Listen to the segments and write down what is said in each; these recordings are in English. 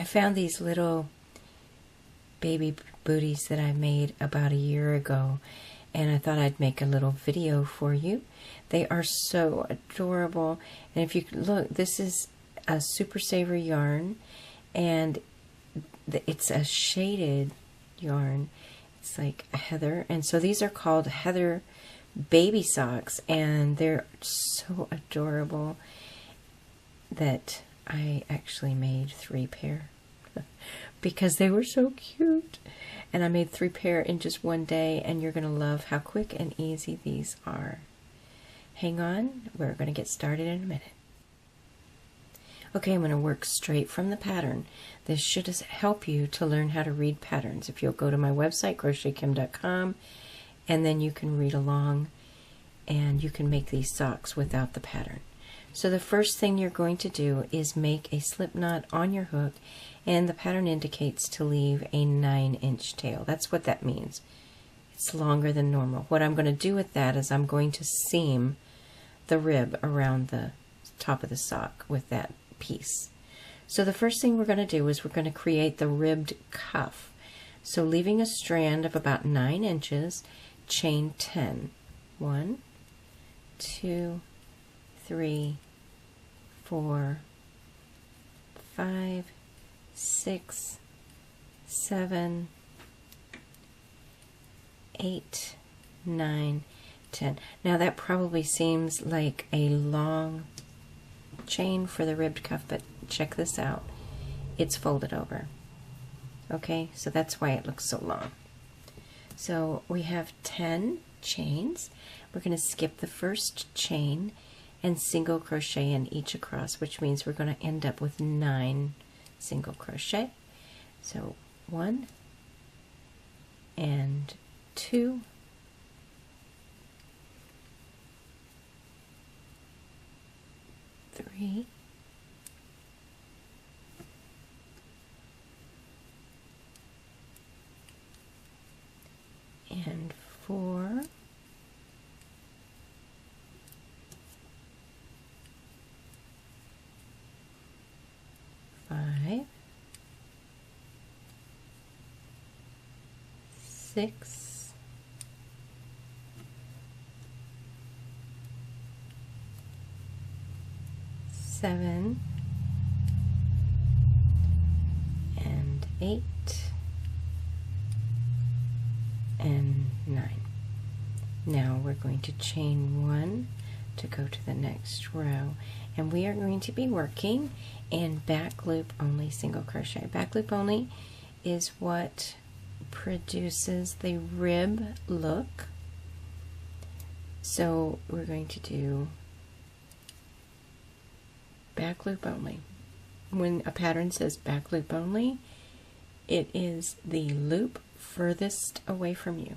I found these little baby booties that I made about a year ago, and I thought I'd make a little video for you. They are so adorable, and if you look, this is a Super Saver yarn, and it's a shaded yarn. It's like a heather, and so these are called heather baby socks, and they're so adorable that I actually made 3 pair because they were so cute. And I made 3 pair in just one day, and you're going to love how quick and easy these are. Hang on, we're going to get started in a minute. Okay, I'm going to work straight from the pattern. This should help you to learn how to read patterns. If you'll go to my website, CrochetKim.com, and then you can read along, and you can make these socks without the pattern. So the first thing you're going to do is make a slip knot on your hook, and the pattern indicates to leave a 9-inch tail. That's what that means. It's longer than normal. What I'm going to do with that is I'm going to seam the rib around the top of the sock with that piece. So the first thing we're going to do is we're going to create the ribbed cuff. So leaving a strand of about 9 inches, chain 10. 1, 2, 3, 4, 5, 6, 7, 8, 9, 10. Now that probably seems like a long chain for the ribbed cuff, but check this out. It's folded over. Okay, so that's why it looks so long. So we have 10 chains. We're going to skip the first chain and single crochet in each across, which means we're going to end up with 9 single crochet. So 1 and 2, 3, and 4, 5, 6, 7, and 8, and 9. Now we're going to chain 1 to go to the next row, and we are going to be working in back loop only single crochet. Back loop only is what produces the rib look. So we're going to do back loop only. When a pattern says back loop only, it is the loop furthest away from you.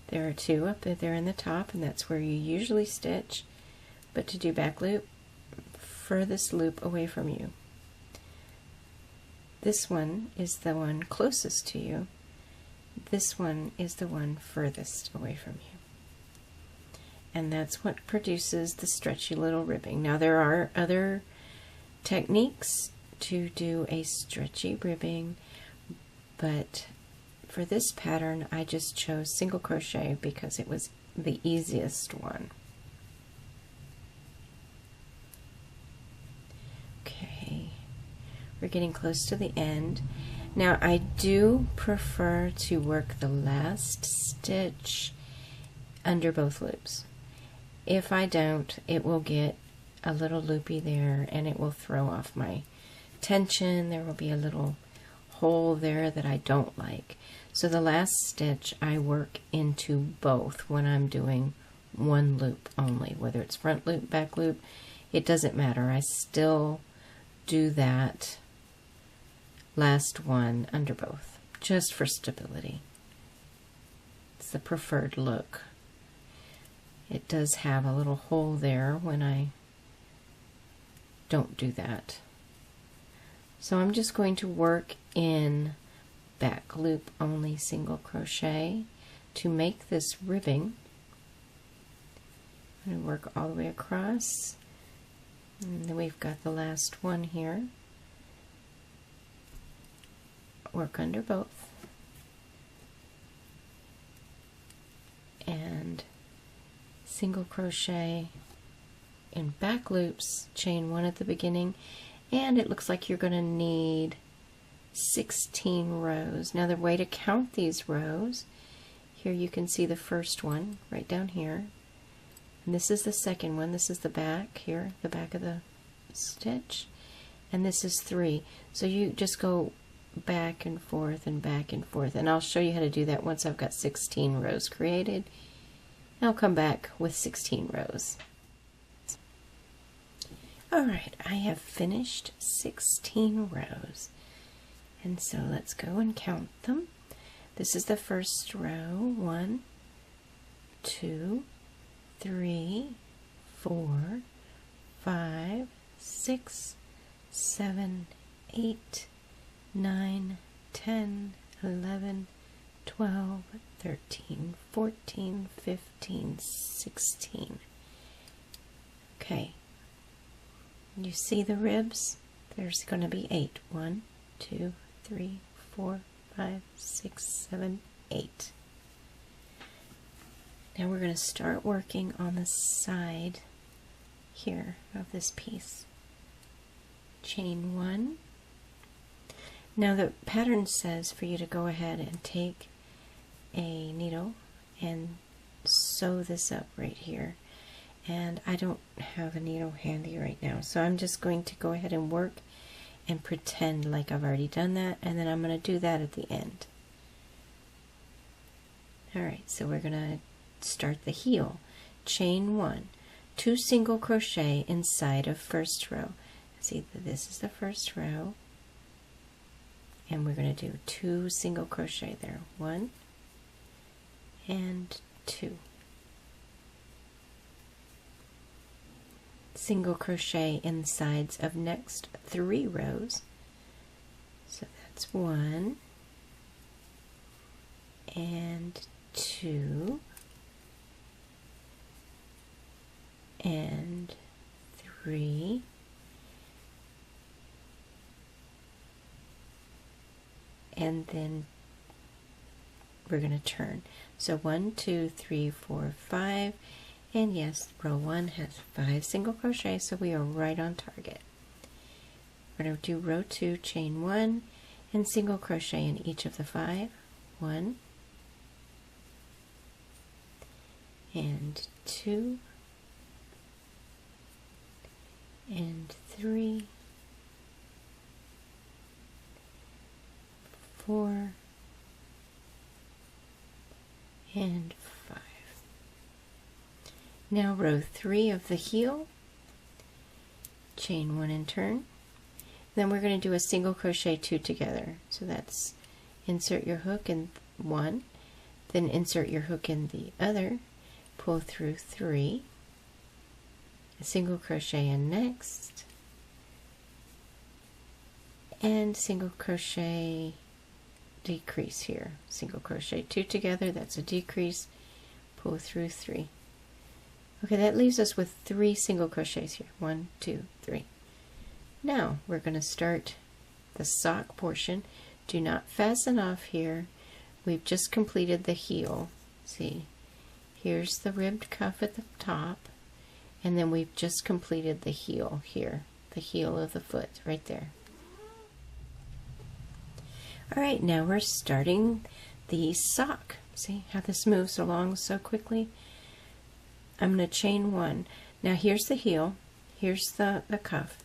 There are 2 up there in the top, and that's where you usually stitch, but to do back loop, furthest loop away from you. This one is the one closest to you. This one is the one furthest away from you. And that's what produces the stretchy little ribbing. Now there are other techniques to do a stretchy ribbing, but for this pattern I just chose single crochet because it was the easiest one. Okay, we're getting close to the end. Now I do prefer to work the last stitch under both loops. If I don't, it will get a little loopy there and it will throw off my tension. There will be a little hole there that I don't like. So the last stitch I work into both when I'm doing one loop only, whether it's front loop, back loop, it doesn't matter. I still do that last one under both, just for stability. It's the preferred look. It does have a little hole there when I don't do that. So I'm just going to work in back loop only single crochet to make this ribbing. I'm going to work all the way across, and then we've got the last one here, work under both, and single crochet in back loops, chain 1 at the beginning, and it looks like you're going to need 16 rows. Now the way to count these rows, here you can see the first one right down here, and this is the second one. This is the back here, the back of the stitch, and this is 3. So you just go back and forth and back and forth, and I'll show you how to do that once I've got 16 rows created. I'll come back with 16 rows. Alright, I have finished 16 rows, and so let's go and count them. This is the first row. 1, 2, 3, 4, 5, 6, 7, 8, 9, 10, 11, 12, 13, 14, 15, 16. Okay, you see the ribs? There's going to be 8. 1, 2, 3, 4, 5, 6, 7, 8. Now we're going to start working on the side here of this piece. Chain 1. Now the pattern says for you to go ahead and take a needle and sew this up right here, and I don't have a needle handy right now, so I'm just going to go ahead and work and pretend like I've already done that, and then I'm going to do that at the end. Alright, so we're going to start the heel. Chain 1, 2 single crochet inside of first row. See, this is the first row, and we're going to do 2 single crochet there. 1 and 2. Single crochet in the sides of next 3 rows. So that's 1 and 2 and 3 and then we're going to turn. So 1, 2, 3, 4, 5, and yes, row 1 has 5 single crochet, so we are right on target. We're going to do row 2, chain 1, and single crochet in each of the 5. 1 and 2 and 3, 4 and 5. Now row 3 of the heel, chain 1 and turn. Then we're going to do a single crochet 2 together. So that's insert your hook in 1, then insert your hook in the other, pull through 3, a single crochet in next, and single crochet decrease here. Single crochet 2 together, that's a decrease, pull through 3. Okay, that leaves us with 3 single crochets here. 1, 2, 3. Now we're going to start the sock portion. Do not fasten off here. We've just completed the heel. See, here's the ribbed cuff at the top, and then we've just completed the heel here, the heel of the foot right there. Alright, now we're starting the sock. See how this moves along so quickly? I'm going to chain 1. Now here's the heel, here's the cuff,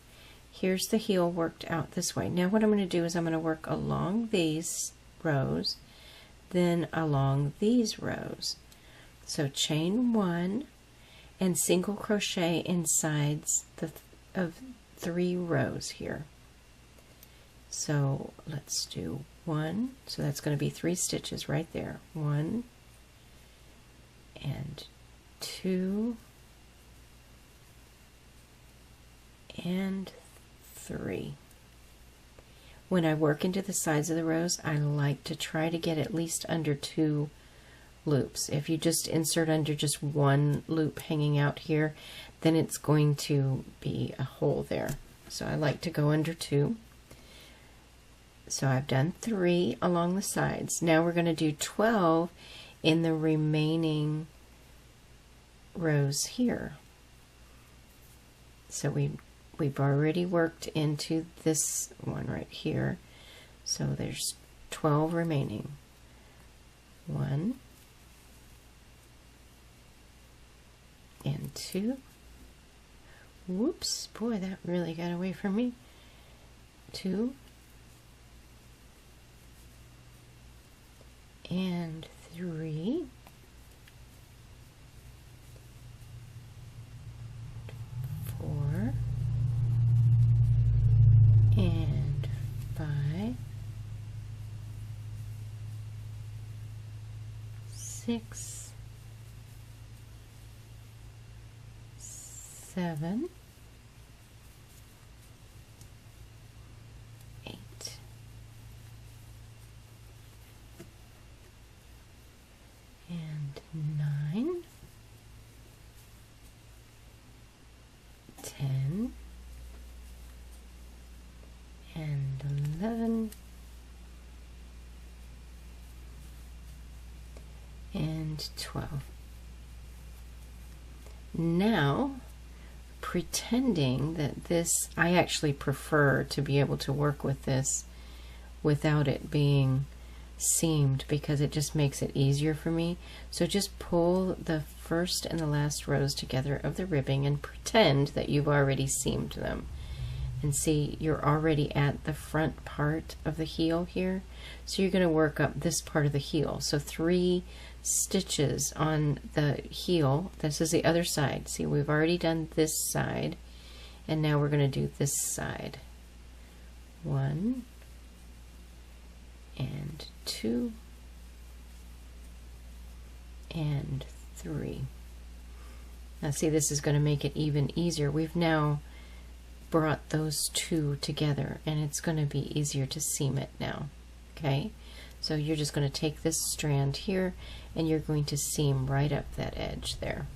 here's the heel worked out this way. Now what I'm going to do is I'm going to work along these rows, then along these rows. So chain 1 and single crochet inside of 3 rows here. So let's do 1, so that's going to be 3 stitches right there. 1 and 2 and 3. When I work into the sides of the rows, I like to try to get at least under 2 loops. If you just insert under just 1 loop hanging out here, then it's going to be a hole there. So I like to go under 2. So I've done 3 along the sides. Now we're going to do 12 in the remaining rows here. So we've already worked into this one right here. So there's 12 remaining. 1 and 2. Whoops, boy, that really got away from me. 2 and 3. 4 and 5, 6, 7, 8, 9, 10, and 11, and 12. Now, pretending that this, I actually prefer to be able to work with this without it being seamed because it just makes it easier for me. So just pull the first and the last rows together of the ribbing and pretend that you've already seamed them. And see, you're already at the front part of the heel here. So you're going to work up this part of the heel. So 3 stitches on the heel. This is the other side. See, we've already done this side. And now we're going to do this side. 1 and 2 and 3. Now see, this is going to make it even easier. We've now brought those 2 together and it's going to be easier to seam it now. Okay, so you're just going to take this strand here and you're going to seam right up that edge there.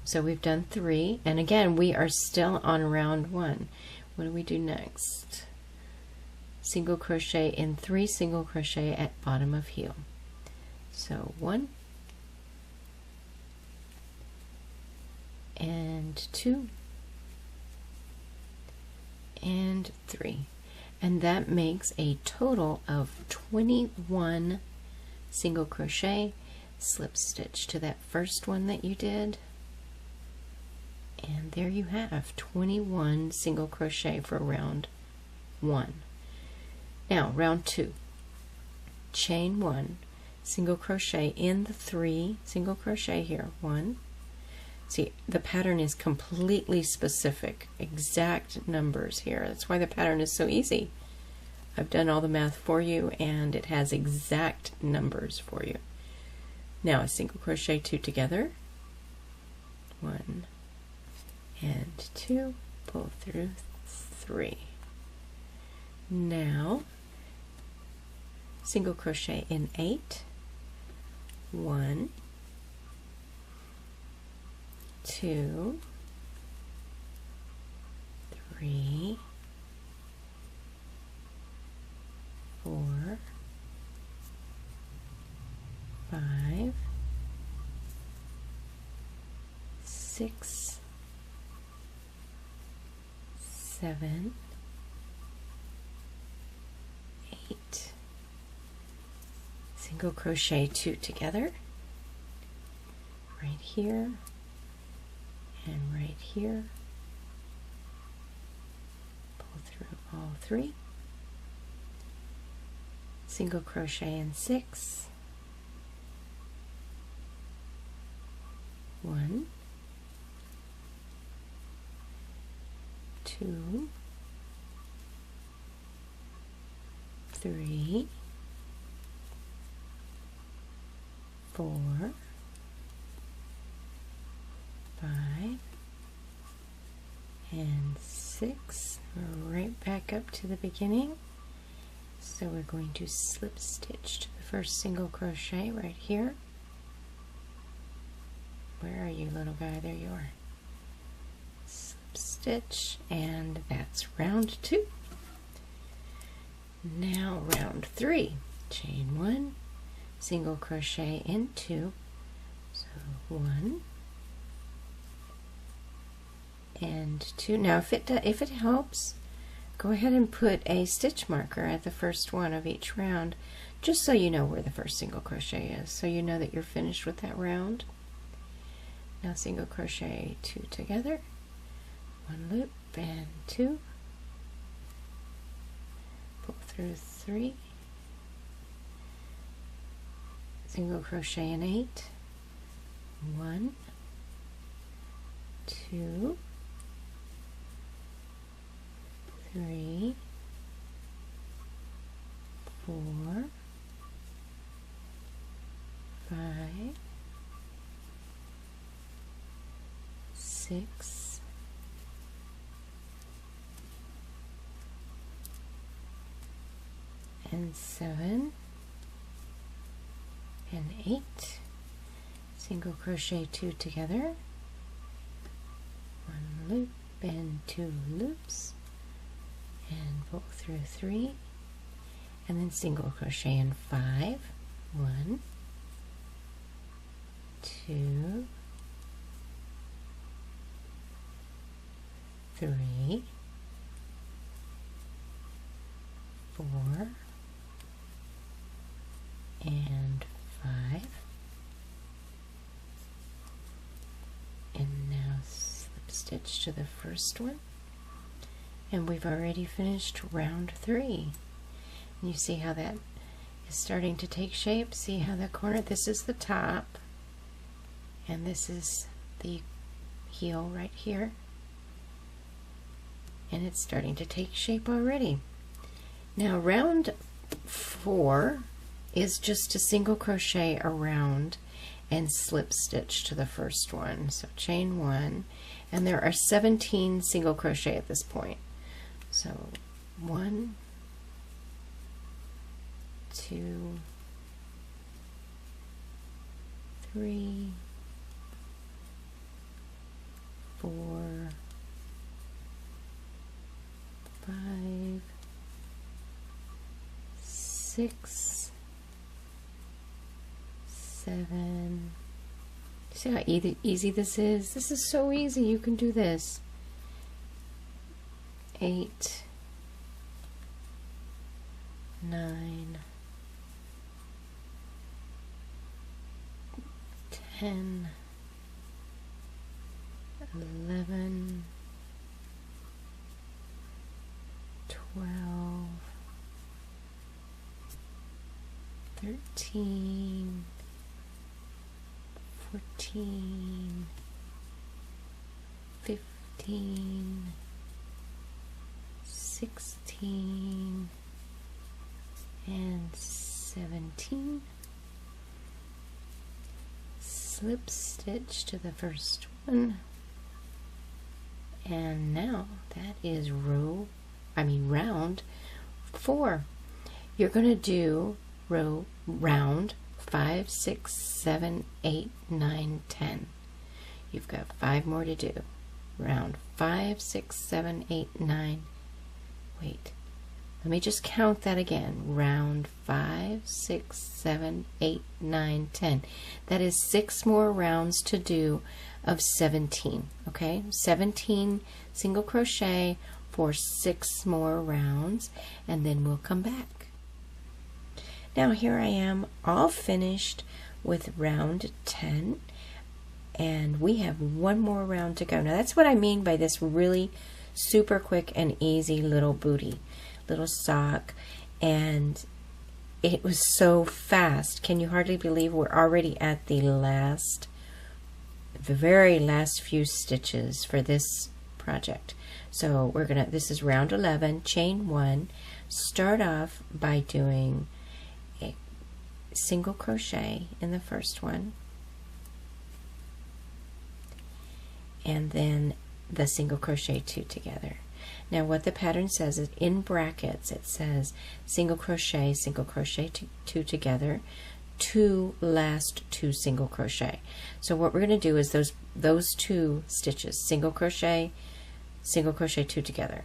So we've done 3, and again we are still on round 1. What do we do next? Single crochet in 3 single crochet at bottom of heel. So 1 and 2 and 3, and that makes a total of 21 single crochet. Slip stitch to that first one that you did, and there you have 21 single crochet for round 1. Now round 2, chain 1, single crochet in the 3 single crochet here. 1. See, the pattern is completely specific, exact numbers here. That's why the pattern is so easy. I've done all the math for you and it has exact numbers for you. Now a single crochet 2 together. 1 and 2, pull through 3. Now single crochet in 8. 1, 2, 3, 4, 5, 6, 7, 8. Single crochet 2 together, right here and right here. Pull through all 3. Single crochet in 6. 1, 2, 3, 4, 5, and 6. We're right back up to the beginning. So we're going to slip stitch to the first single crochet right here. Where are you, little guy? There you are. Slip stitch, and that's round 2. Now round 3, chain 1, single crochet in 2, so 1 and 2. Now if it helps, go ahead and put a stitch marker at the first one of each round, just so you know where the first single crochet is, so you know that you're finished with that round. Now single crochet 2 together, 1 loop and 2, pull through 3, single crochet in 8, 1, 2, 3, 4, 5, 6, 7 and 8, single crochet 2 together, 1 loop and 2 loops, and pull through 3, and then single crochet in 5, 1, 2, 3, 4 and 5, and now slip stitch to the first one, and we've already finished round 3. And you see how that is starting to take shape. See how the corner, this is the top and this is the heel right here, and it's starting to take shape already. Now round 4 is just a single crochet around and slip stitch to the first one. So chain 1, and there are 17 single crochet at this point. So 1, 2, 3, 4, 5, 6, 7. See how easy this is? This is so easy. You can do this. 8, 9, 10, 11, 12, 13, 14, 15, 16, and 17. Slip stitch to the first one, and now that is round 4. You're going to do round 5, 6, 7, 8, 9, 10. You've got 5 more to do. Round 5, 6, 7, 8, 9. Wait, let me just count that again. Round 5, 6, 7, 8, 9, 10. That is 6 more rounds to do of 17. Okay, 17 single crochet for 6 more rounds, and then we'll come back. Now here I am all finished with round 10, and we have 1 more round to go. Now that's what I mean by this really super quick and easy little booty, little sock, and it was so fast. Can you hardly believe we're already at the very last few stitches for this project. So we're gonna, this is round 11, chain 1, start off by doing a single crochet in the first one, and then the single crochet 2 together. Now what the pattern says is, in brackets it says single crochet 2 together, 2 last 2 single crochet. So what we're going to do is those 2 stitches, single crochet 2 together,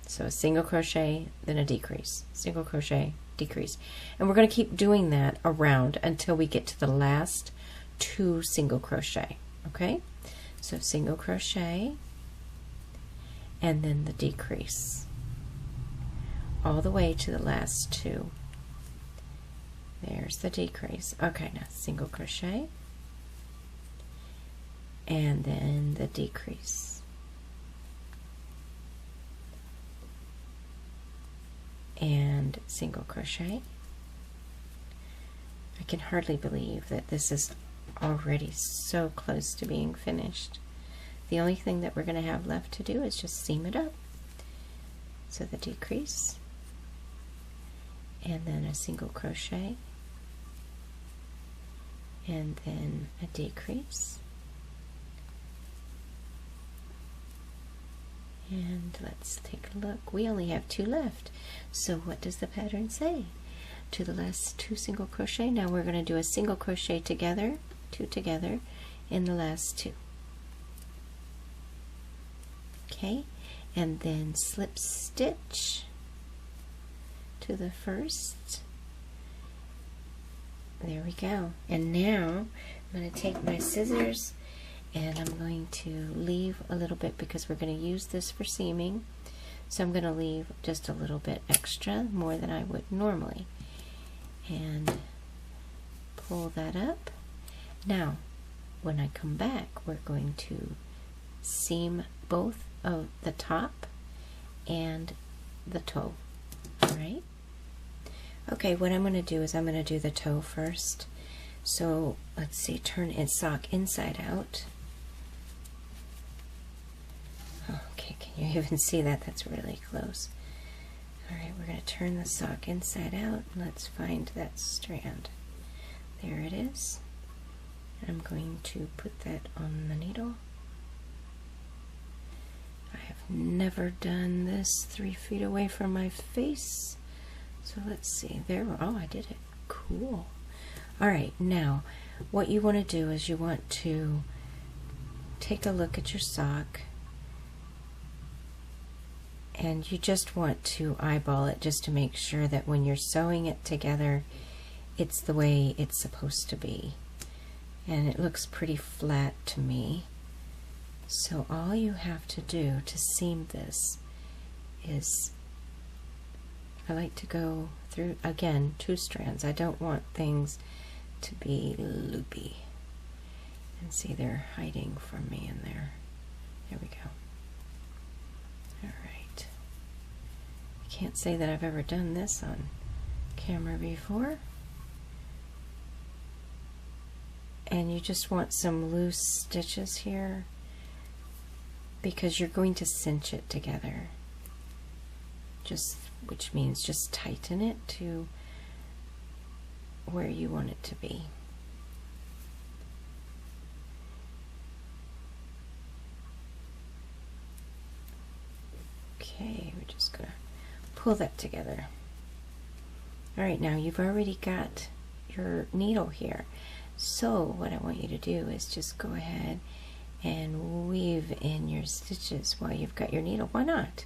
So a single crochet, then a decrease, single crochet, decrease. And we're going to keep doing that around until we get to the last 2 single crochet. Okay? So single crochet and then the decrease. All the way to the last 2. There's the decrease. Okay, now single crochet and then the decrease. And single crochet. I can hardly believe that this is already so close to being finished. The only thing that we're going to have left to do is just seam it up. So the decrease and then a single crochet and then a decrease. And let's take a look. We only have 2 left. So what does the pattern say? To the last 2 single crochet. Now we're going to do a single crochet together, 2 together in the last 2. Okay, and then slip stitch to the first. There we go. And now I'm going to take my scissors and I'm going to leave a little bit because we're going to use this for seaming. So I'm going to leave just a little bit extra, more than I would normally. And pull that up. Now, when I come back, we're going to seam both of the top and the toe. Alright? Okay, what I'm going to do is I'm going to do the toe first. So, let's see, turn its sock inside out. Okay, can you even see that? That's really close. Alright, we're going to turn the sock inside out. Let's find that strand. There it is. I'm going to put that on the needle. I have never done this 3 feet away from my face. So let's see. There. Oh, I did it. Cool. Alright, now what you want to do is you want to take a look at your sock. And you just want to eyeball it just to make sure that when you're sewing it together, it's the way it's supposed to be. And it looks pretty flat to me. So all you have to do to seam this is, I like to go through, again, 2 strands. I don't want things to be loopy. And see, they're hiding from me in there. There we go. Alright. I can't say that I've ever done this on camera before. And you just want some loose stitches here because you're going to cinch it together. Which means just tighten it to where you want it to be. Okay, we're just gonna pull that together. Alright, now you've already got your needle here. So what I want you to do is just go ahead and weave in your stitches while you've got your needle. Why not?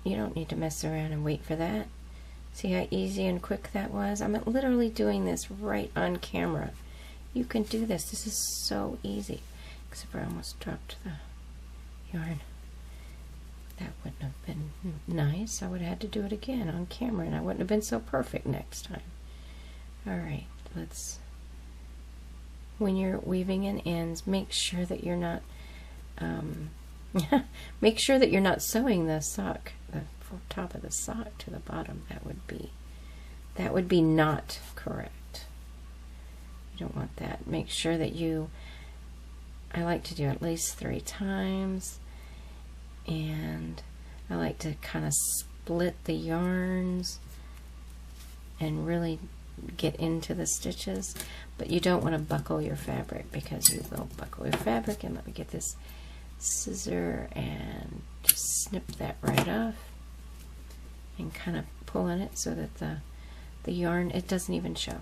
You don't need to mess around and wait for that. See how easy and quick that was? I'm literally doing this right on camera. You can do this. This is so easy. Except for I almost dropped the yarn. That wouldn't have been nice. I would have had to do it again on camera and I wouldn't have been so perfect next time. Alright, when you're weaving in ends, make sure that you're not make sure that you're not sewing the sock, the top of the sock to the bottom. That would be not correct. You don't want that. Make sure that I like to do at least 3 times, and I like to kind of split the yarns and really get into the stitches, but you don't want to buckle your fabric because you will buckle your fabric. And let me get this scissor and just snip that right off and kind of pull on it so that the yarn, it doesn't even show.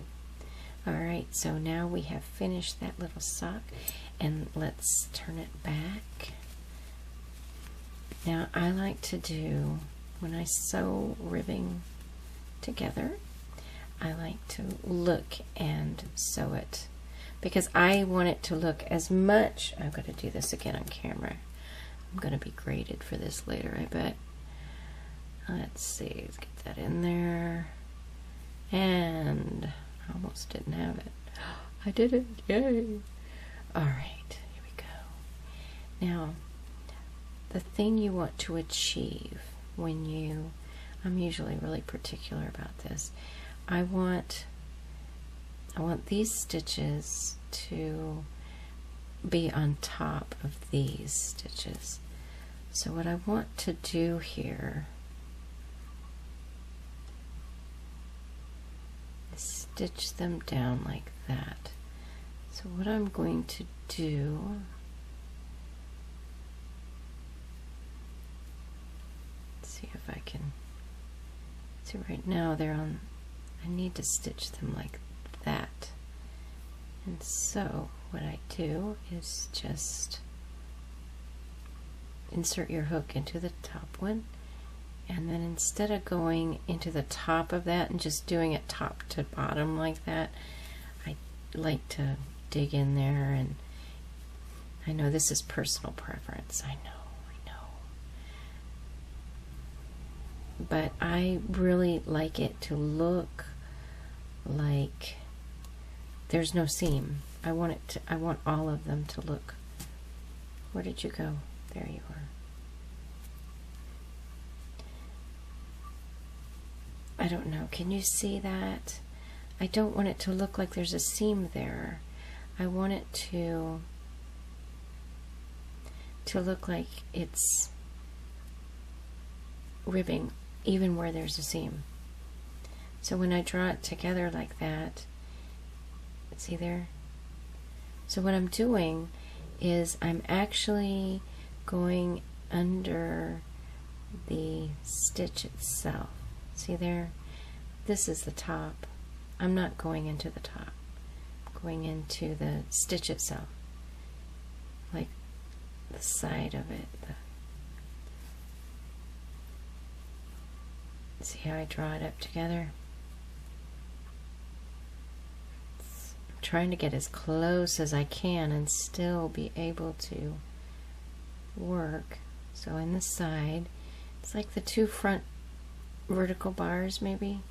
Alright, so now we have finished that little sock, and let's turn it back. Now I like to do, when I sew ribbing together, I like to look and sew it because I want it to look as much. I'm going to do this again on camera. I'm going to be graded for this later, I bet. Let's see, let's get that in there. And I almost didn't have it. I did it, yay! Alright, here we go. Now, the thing you want to achieve when you, I'm usually really particular about this, I want these stitches to be on top of these stitches. So what I want to do here is stitch them down like that. So what I'm going to do, let's see if I can, see right now they're on, I need to stitch them like that. And so what I do is just insert your hook into the top one, and then instead of going into the top of that and just doing it top to bottom like that, I like to dig in there. And I know this is personal preference, I know, but I really like it to look like there's no seam. I want it to, I want all of them to look. Where did you go? There you are. I don't know. Can you see that? I don't want it to look like there's a seam there. I want it to look like it's ribbing even where there's a seam. So when I draw it together like that, see there? So what I'm doing is I'm actually going under the stitch itself. See there? This is the top. I'm not going into the top. I'm going into the stitch itself. Like the side of it. See how I draw it up together? I'm trying to get as close as I can and still be able to work. So in the side, it's like the two front vertical bars maybe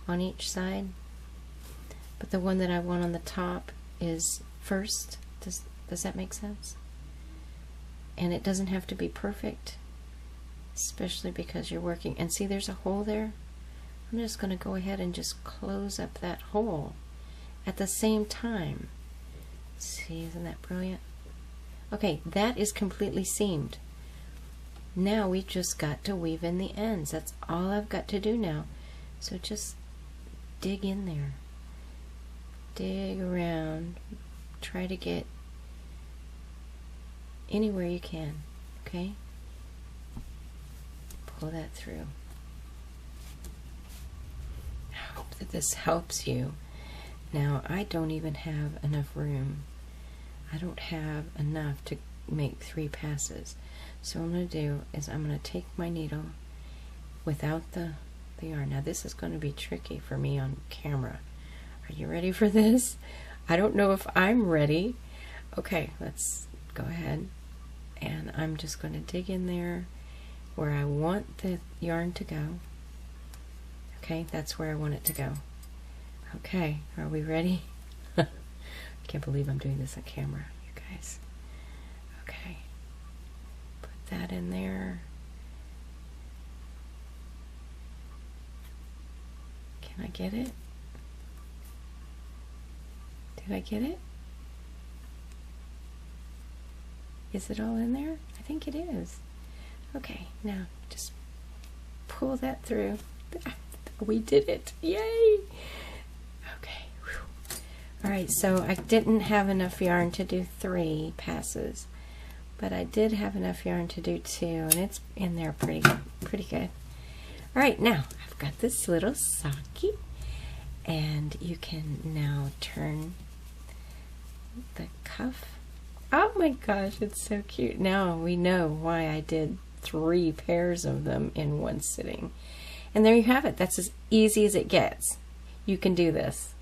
on each side, but the one that I want on the top is first. Does that make sense? And it doesn't have to be perfect, especially because you're working. And see, there's a hole there. I'm just going to go ahead and just close up that hole at the same time. See, isn't that brilliant? Okay, that is completely seamed. Now we just got to weave in the ends. That's all I've got to do now. So just dig in there. Dig around. Try to get anywhere you can. Okay? Pull that through. I hope that this helps you. Now, I don't even have enough room. I don't have enough to make 3 passes. So what I'm going to do is I'm going to take my needle without the yarn. Now this is going to be tricky for me on camera. Are you ready for this? I don't know if I'm ready. Okay, let's go ahead. And I'm just going to dig in there where I want the yarn to go. Okay, that's where I want it to go. Okay, are we ready? I can't believe I'm doing this on camera, you guys. Okay. That in there. Can I get it? Did I get it? Is it all in there? I think it is. Okay, now just pull that through. We did it! Yay! Okay. Whew. Alright, so I didn't have enough yarn to do 3 passes. But I did have enough yarn to do 2, and it's in there pretty good. All right, now I've got this little socky, and you can now turn the cuff. Oh my gosh, it's so cute. Now we know why I did 3 pairs of them in one sitting. And there you have it. That's as easy as it gets. You can do this.